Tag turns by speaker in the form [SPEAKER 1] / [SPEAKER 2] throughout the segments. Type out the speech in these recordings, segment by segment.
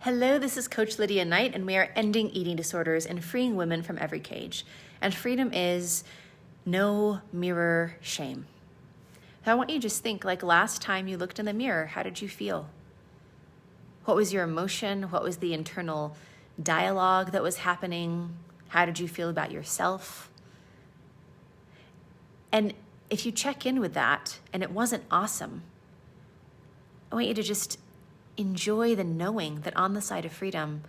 [SPEAKER 1] Hello, this is Coach Lydia Knight, and we are ending eating disorders and freeing women from every cage. And freedom is no mirror shame. So I want you to just think, like last time you looked in the mirror, how did you feel? What was your emotion? What was the internal dialogue that was happening? How did you feel about yourself? And if you check in with that and it wasn't awesome, I want you to just enjoy the knowing that on the side of freedom,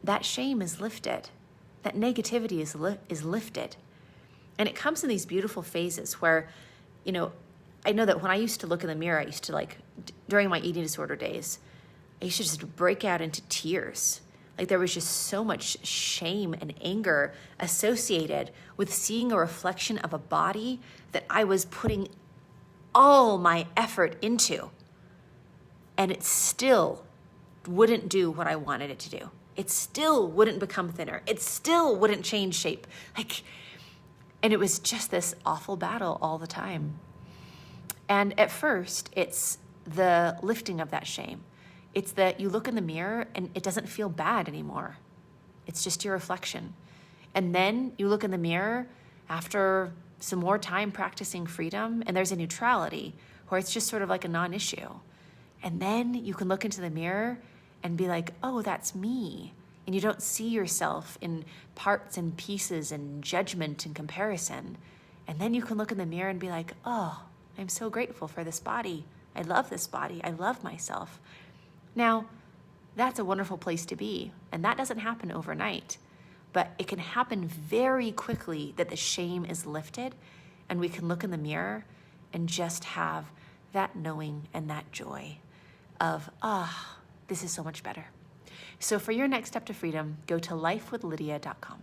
[SPEAKER 1] that shame is lifted, that negativity is lifted. And it comes in these beautiful phases where, I know that when I used to look in the mirror, I used to during my eating disorder days, I used to just break out into tears. Like there was just so much shame and anger associated with seeing a reflection of a body that I was putting all my effort into. And it still wouldn't do what I wanted it to do. It still wouldn't become thinner. It still wouldn't change shape. And it was just this awful battle all the time. And at first, it's the lifting of that shame. It's that you look in the mirror and it doesn't feel bad anymore. It's just your reflection. And then you look in the mirror after some more time practicing freedom, and there's a neutrality where it's just sort of like a non-issue. And then you can look into the mirror and be like, oh, that's me. And you don't see yourself in parts and pieces and judgment and comparison. And then you can look in the mirror and be like, oh, I'm so grateful for this body. I love this body. I love myself. Now, that's a wonderful place to be. And that doesn't happen overnight. But it can happen very quickly that the shame is lifted and we can look in the mirror and just have that knowing and that joy of, this is so much better. So for your next step to freedom, go to lifewithlydia.com.